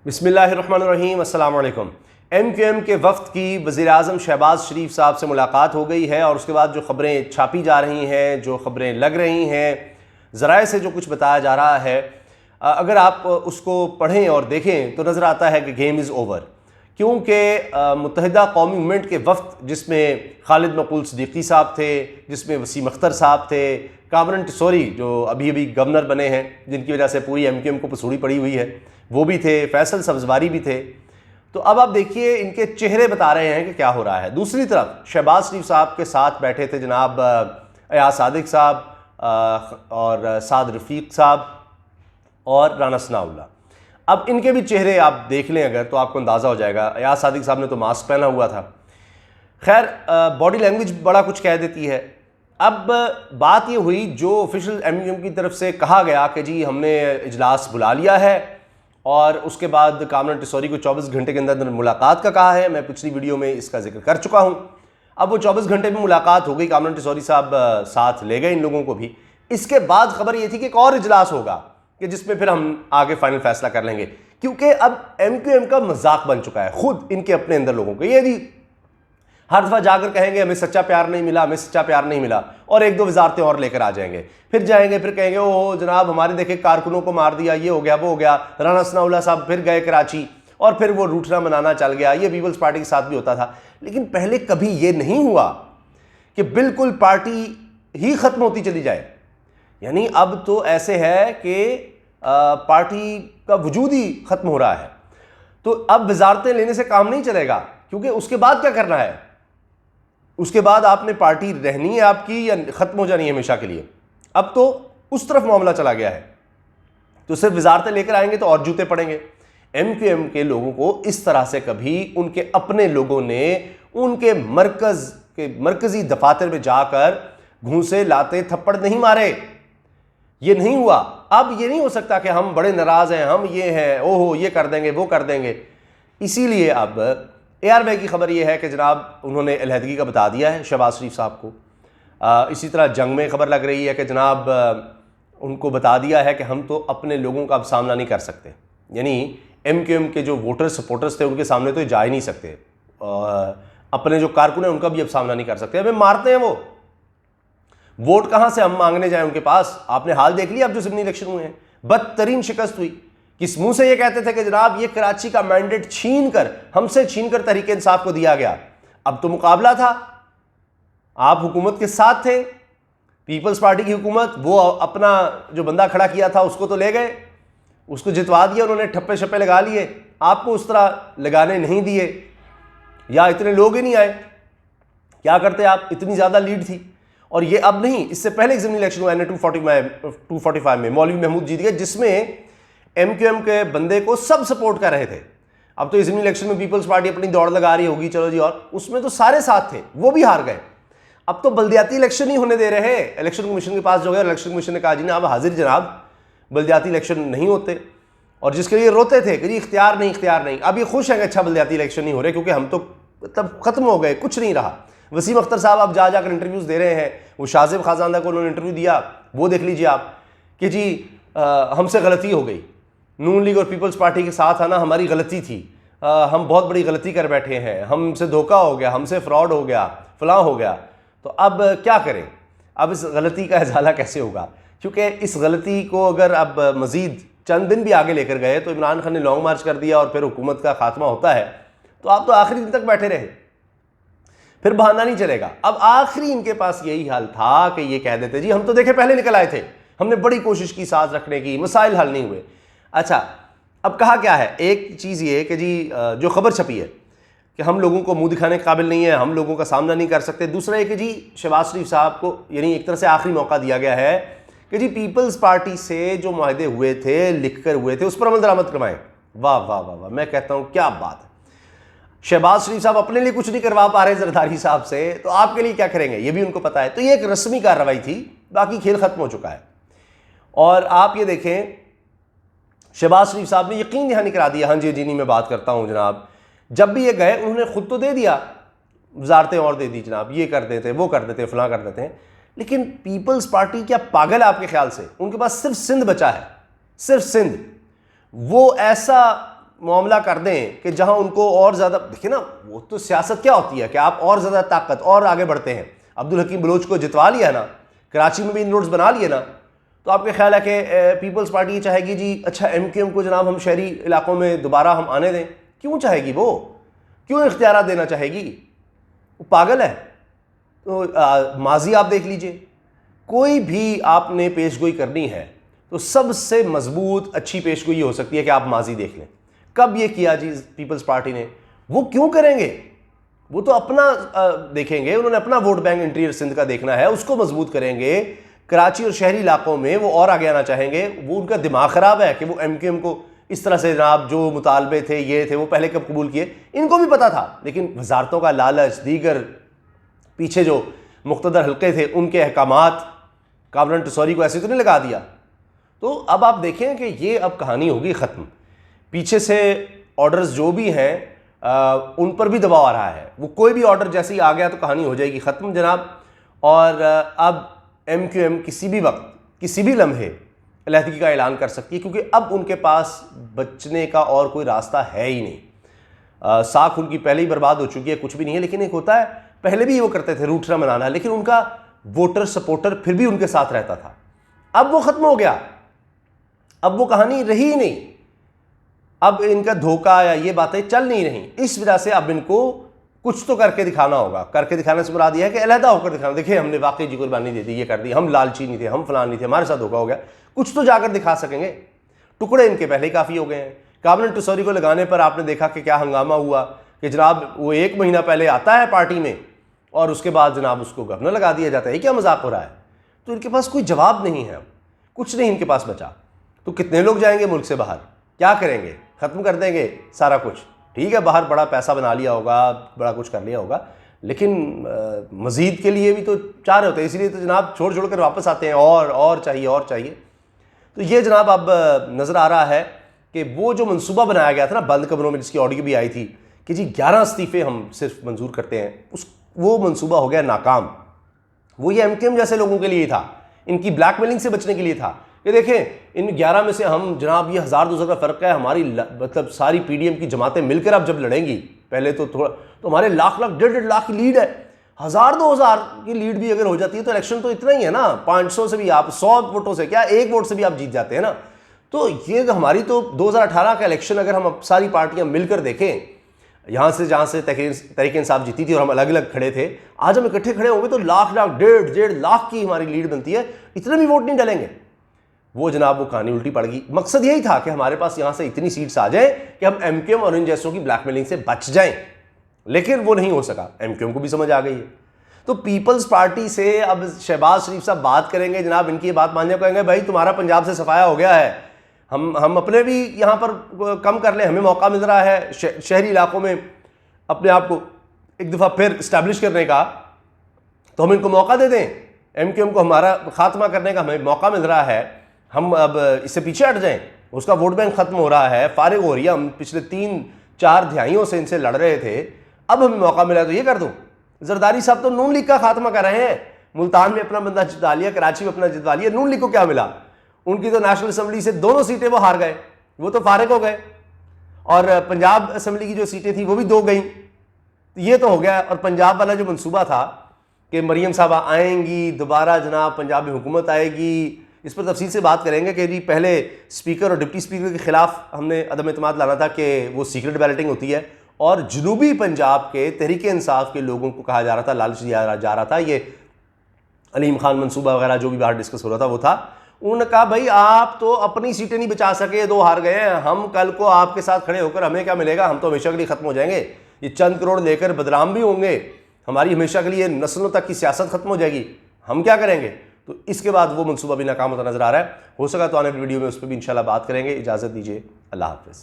बिस्मिल्लाहिर्रहमानिर्रहीम, अस्सलाम वालेकुम। MQM के वफ़द की वज़ीर-ए-आज़म शहबाज शरीफ साहब से मुलाकात हो गई है और उसके बाद जो ख़बरें छापी जा रही हैं, जो ख़बरें लग रही हैं, ज़राए से जो कुछ बताया जा रहा है, अगर आप उसको पढ़ें और देखें तो नज़र आता है कि गेम इज़ ओवर। क्योंकि मुत्तहिदा कौमी मूवमेंट के वफ़द जिसमें खालिद मकबूल सिद्दीकी साहब थे, जिसमें वसीम अख्तर साहब थे, कामरान टिसौरी जो अभी अभी गवर्नर बने हैं, जिनकी वजह से पूरी MQM को पसूड़ी पड़ी हुई है, वो भी थे, फैसल सब्ज़वारी भी थे। तो अब आप देखिए इनके चेहरे बता रहे हैं कि क्या हो रहा है। दूसरी तरफ शहबाज शरीफ साहब के साथ बैठे थे जनाब अयाज सादिक साहब और साद रफ़ीक साहब और राना सनाउल्लाह। अब इनके भी चेहरे आप देख लें अगर तो आपको अंदाज़ा हो जाएगा। अयाज सादिक साहब ने तो मास्क पहना हुआ था। खैर बॉडी लैंग्वेज बड़ा कुछ कह देती है। अब बात ये हुई जो ऑफिशियल MQM की तरफ से कहा गया कि जी हमने इजलास बुला लिया है और उसके बाद कामरान टिसौरी को 24 घंटे के अंदर मुलाकात का कहा है। मैं पिछली वीडियो में इसका जिक्र कर चुका हूँ। अब वो 24 घंटे में मुलाकात हो गई, कामरान टिसौरी साहब साथ ले गए इन लोगों को भी। इसके बाद खबर ये थी कि एक और इजलास होगा कि जिसमें फिर हम आगे फाइनल फैसला कर लेंगे, क्योंकि अब MQM का मजाक बन चुका है खुद इनके अपने अंदर लोगों को। ये जी हर दफ़ा जाकर कहेंगे हमें सच्चा प्यार नहीं मिला, हमें सच्चा प्यार नहीं मिला, और एक दो वजारतें और लेकर आ जाएंगे, फिर जाएंगे फिर कहेंगे ओह जनाब हमारे देखे कारकुनों को मार दिया, ये हो गया वो हो गया। राना सनाउल्लाह साहब फिर गए कराची और फिर वो रूठना मनाना चल गया। ये पीपल्स पार्टी के साथ भी होता था, लेकिन पहले कभी ये नहीं हुआ कि बिल्कुल पार्टी ही ख़त्म होती चली जाए। यानी अब तो ऐसे है कि पार्टी का वजूद ही ख़त्म हो रहा है। तो अब वजारतें लेने से काम नहीं चलेगा, क्योंकि उसके बाद क्या करना है? उसके बाद आपने पार्टी रहनी है आपकी या ख़त्म हो जानी है हमेशा के लिए? अब तो उस तरफ मामला चला गया है। तो सिर्फ वजारतें लेकर आएंगे तो और जूते पड़ेंगे। MQM के लोगों को इस तरह से कभी उनके अपने लोगों ने उनके मरकज़ी दफातर में जाकर घूंसे लाते थप्पड़ नहीं मारे। ये नहीं हुआ। अब ये नहीं हो सकता कि हम बड़े नाराज़ हैं, हम ये हैं, ओहो ये कर देंगे वो कर देंगे। इसीलिए अब ARY की खबर यह है कि जनाब उन्होंने अलहदगी का बता दिया है शहबाज शरीफ साहब को। इसी तरह जंग में खबर लग रही है कि जनाब उनको बता दिया है कि हम तो अपने लोगों का अब सामना नहीं कर सकते। यानी MQM के जो वोटर्स सपोर्टर्स थे उनके सामने तो जा ही नहीं सकते। अपने जो कारकुन हैं उनका भी अब सामना नहीं कर सकते। हमें मारते हैं वो, वोट कहाँ से हम मांगने जाएं उनके पास? आपने हाल देख लिया अब जो ज़िमनी इलेक्शन हुए हैं, बदतरीन शिकस्त हुई। किस मुंह से ये कहते थे कि जनाब ये कराची का मैंडेट हमसे छीन कर तहरीक इंसाफ को दिया गया। अब तो मुकाबला था, आप हुकूमत के साथ थे, पीपल्स पार्टी की हुकूमत, वो अपना जो बंदा खड़ा किया था उसको तो ले गए, उसको जितवा दिया उन्होंने, ठप्पे शप्पे लगा लिए। आपको उस तरह लगाने नहीं दिए या इतने लोग ही नहीं आए। क्या करते आप? इतनी ज़्यादा लीड थी। और ये अब नहीं, इससे पहले एक ज़िमनी इलेक्शन हुआ है 245 में मौलवी महमूद जीत गए, जिसमें MQM के बंदे को सब सपोर्ट कर रहे थे। अब तो इस इलेक्शन में पीपल्स पार्टी अपनी दौड़ लगा रही होगी, चलो जी, और उसमें तो सारे साथ थे, वो भी हार गए। अब तो बल्दियाती इलेक्शन ही होने दे रहे हैं। इलेक्शन कमीशन के पास जो है, इलेक्शन कमीशन ने कहा जी ना अब हाजिर जनाब बल्दियाती इलेक्शन नहीं होते, और जिसके लिए रोते थे कि जी इख्तियार नहीं। अब ये खुश है कि अच्छा बल्दियाती इलेक्शन नहीं हो रहे, क्योंकि हम तो मतलब ख़त्म हो गए, कुछ नहीं रहा। वसीम अख्तर साहब अब जाकर इंटरव्यूज़ दे रहे हैं। वो शाहज़ेब खाजानदा को उन्होंने इंटरव्यू दिया, वो देख लीजिए आप, कि जी हमसे गलती हो गई, नून लीग और पीपल्स पार्टी के साथ आना हमारी गलती थी, हम बहुत बड़ी गलती कर बैठे हैं, हमसे धोखा हो गया, हमसे फ्रॉड हो गया, फलां हो गया। तो अब क्या करें? अब इस गलती का इजाला कैसे होगा? क्योंकि इस गलती को अगर अब मज़ीद चंद दिन भी आगे लेकर गए तो इमरान खान ने लॉन्ग मार्च कर दिया और फिर हुकूमत का खात्मा होता है, तो आप तो आखिरी दिन तक बैठे रहे, फिर बहाना नहीं चलेगा। अब आखिरी इनके पास यही हाल था कि ये कह देते जी हम तो देखे पहले निकल आए थे, हमने बड़ी कोशिश की साथ रखने की, मसाइल हल नहीं हुए। अच्छा, अब कहा क्या है? एक चीज़ ये कि जी जो खबर छपी है कि हम लोगों को मुंह दिखाने के काबिल नहीं है, हम लोगों का सामना नहीं कर सकते। दूसरा ये कि जी शहबाज शरीफ साहब को यानी एक तरह से आखिरी मौका दिया गया है कि जी पीपल्स पार्टी से जो मुआहदे हुए थे, लिख कर हुए थे, उस पर अमल दरामद करवाएं। वाह वाह वाह वाह, मैं कहता हूँ क्या बात है। शहबाज शरीफ साहब अपने लिए कुछ नहीं करवा पा रहे जरदारी साहब से, तो आपके लिए क्या करेंगे ये भी उनको पता है। तो ये एक रस्मी कार्रवाई थी, बाकी खेल खत्म हो चुका है। और आप ये देखें, शहबाज शरीफ साहब ने यकीन दहानी करा दिया, हाँ जी जी नहीं मैं बात करता हूँ जनाब। जब भी ये गए उन्होंने खुद तो दे दिया, वजारतें और दे दी जनाब, ये कर देते वो कर देते फलां कर देते हैं। लेकिन पीपल्स पार्टी क्या पागल है आपके ख्याल से? उनके पास सिर्फ सिंध बचा है, सिर्फ सिंध। वो ऐसा मामला कर दें कि जहां उनको और ज़्यादा, देखिए ना, वो तो सियासत क्या होती है कि आप और ज़्यादा ताकत और आगे बढ़ते हैं। अब्दुल हकीम बलोच को जितवा लिया ना, कराची में भी इनरोड्स बना लिए ना, तो आपके ख्याल है कि पीपल्स पार्टी चाहेगी जी अच्छा MQM को जनाब हम शहरी इलाकों में दोबारा हम आने दें? क्यों चाहेगी वो? क्यों इख्तियारात देना चाहेगी? वो पागल है। तो माजी आप देख लीजिए, कोई भी आपने पेशगोई करनी है तो सबसे मजबूत अच्छी पेशगोई हो सकती है कि आप माजी देख लें। कब ये किया जी पीपल्स पार्टी ने? वो क्यों करेंगे? वो तो अपना देखेंगे, उन्होंने अपना वोट बैंक इंटीरियर सिंध का देखना है, उसको मजबूत करेंगे। कराची और शहरी इलाकों में वो और आगे आना चाहेंगे। वो उनका दिमाग ख़राब है कि वो MQM को इस तरह से जनाब जो मुतालबे थे ये थे वो पहले कब कबूल किए, इनको भी पता था, लेकिन वजारतों का लालच, दीगर पीछे जो मुख्तदर हल्के थे उनके अहकामात, काबरन टसौरी को ऐसे तो नहीं लगा दिया। तो अब आप देखें कि ये अब कहानी होगी ख़त्म। पीछे से ऑर्डर्स जो भी हैं उन पर भी दबाव आ रहा है। वो कोई भी ऑर्डर जैसे ही आ गया तो कहानी हो जाएगी ख़त्म जनाब। और अब MQM किसी भी वक्त, किसी भी लम्हे अलहदगी का ऐलान कर सकती है, क्योंकि अब उनके पास बचने का और कोई रास्ता है ही नहीं। साख उनकी पहले ही बर्बाद हो चुकी है, कुछ भी नहीं है। लेकिन एक होता है, पहले भी वो करते थे रूठना मनाना, लेकिन उनका वोटर सपोर्टर फिर भी उनके साथ रहता था। अब वो ख़त्म हो गया, अब वो कहानी रही ही नहीं। अब इनका धोखा या ये बातें चल नहीं रही। इस वजह से अब इनको कुछ तो करके दिखाना होगा। करके दिखाने से मुराद यह है कि अलहदा होकर दिखाना, देखिए हमने वाकई जी कुर्बानी दे दी, ये कर दी, हम लालची नहीं थे, हम फलान नहीं थे, हमारे साथ धोखा हो गया। कुछ तो जाकर दिखा सकेंगे। टुकड़े इनके पहले ही काफ़ी हो गए हैं। काबरन टसौरी को लगाने पर आपने देखा कि क्या हंगामा हुआ कि जनाब वो 1 महीना पहले आता है पार्टी में और उसके बाद जनाब उसको गवर्नर लगा दिया जाता है। क्या मजाक हो रहा है? तो इनके पास कोई जवाब नहीं है, कुछ नहीं इनके पास बचा। तो कितने लोग जाएंगे मुल्क से बाहर? क्या करेंगे? ख़त्म कर देंगे सारा कुछ। ठीक है, बाहर बड़ा पैसा बना लिया होगा, बड़ा कुछ कर लिया होगा, लेकिन मज़ीद के लिए भी तो चाह रहे होते हैं, इसीलिए तो जनाब छोड़ छोड़ कर वापस आते हैं, और चाहिए, और चाहिए। तो ये जनाब अब नज़र आ रहा है कि वो जो मंसूबा बनाया गया था ना बंद कमरों में, जिसकी ऑडियो भी आई थी कि जी 11 इस्तीफ़े हम सिर्फ मंजूर करते हैं, वो मंसूबा हो गया नाकाम। वो ये MQM जैसे लोगों के लिए था, इनकी ब्लैकमेलिंग से बचने के लिए था कि देखें इन 11 में से हम जनाब ये 1000-2000 का फ़र्क है, हमारी मतलब सारी PDM की जमातें मिलकर अब जब लड़ेंगी, पहले तो थोड़ा तो हमारे लाख 1.5 लाख की लीड है। 1000-2000 की लीड भी अगर हो जाती है तो इलेक्शन तो इतना ही है ना, 500 से भी आप 100 वोटों से क्या 1 वोट से भी आप जीत जाते हैं ना। तो ये हमारी तो 2018 का इलेक्शन अगर हम सारी पार्टियां मिलकर देखें, यहाँ से जहाँ से तहरीक इंसाफ जीती थी और हम अलग अलग खड़े थे, आज हम इकट्ठे खड़े होंगे तो लाख 1.5 लाख की हमारी लीड बनती है। इतने भी वोट नहीं डलेंगे। वो जनाब वो कहानी उल्टी पड़ गई। मकसद यही था कि हमारे पास यहाँ से इतनी सीट्स आ जाएं कि हम MQM और इन जैसों की ब्लैकमेलिंग से बच जाएं, लेकिन वो नहीं हो सका। MQM को भी समझ आ गई है। तो पीपल्स पार्टी से अब शहबाज शरीफ साहब बात करेंगे, जनाब इनकी ये बात मानने को कहेंगे भाई तुम्हारा पंजाब से सफाया हो गया है, हम अपने भी यहाँ पर कम कर लें, हमें मौका मिल रहा है शहरी इलाकों में अपने आप को एक दफ़ा फिर इस्टेब्लिश करने का, तो हम इनको मौका दे दें। MQM को हमारा खात्मा करने का हमें मौका मिल रहा है, हम अब इससे पीछे हट जाएं। उसका वोट बैंक खत्म हो रहा है, फारिग हो रही है, हम पिछले 3-4 दहाइयों से इनसे लड़ रहे थे, अब हमें मौका मिला तो ये कर दूं। जरदारी साहब तो नून लीग का खात्मा कर रहे हैं, मुल्तान में अपना बंदा जिता लिया, कराची में अपना जिता लिया। नून लीग को क्या मिला? उनकी तो नेशनल असम्बली से 2 सीटें वो हार गए, वो तो फारिग हो गए, और पंजाब असम्बली की जो सीटें थी वो भी 2 गई। तो ये तो हो गया। और पंजाब वाला जो मंसूबा था कि मरियम साहबा आएंगी दोबारा, जनाब पंजाब में हुकूमत आएगी, इस पर तफसील से बात करेंगे कि जी पहले स्पीकर और डिप्टी स्पीकर के खिलाफ हमने अदम एतमाद लाना था कि वो सीक्रेट बैलेटिंग होती है, और जनूबी पंजाब के तहरीक इंसाफ के लोगों को कहा जा रहा था, लालच दिया जा रहा था, ये अलीम खान मंसूबा वगैरह जो भी बाहर डिस्कस हो रहा था वो था। उन्होंने कहा भाई आप तो अपनी सीटें नहीं बचा सके, 2 हार गए हैं, हम कल को आपके साथ खड़े होकर हमें क्या मिलेगा? हम तो हमेशा के लिए ख़त्म हो जाएंगे, ये चंद करोड़ लेकर बदनाम भी होंगे, हमारी हमेशा के लिए नस्लों तक की सियासत खत्म हो जाएगी, हम क्या करेंगे? तो इसके बाद वो मंसूबा भी नाकाम होता नजर आ रहा है। हो सका तो आने वाली वीडियो में उस पर भी इंशाल्लाह बात करेंगे। इजाज़त दीजिए, अल्लाह हाफ़िज़।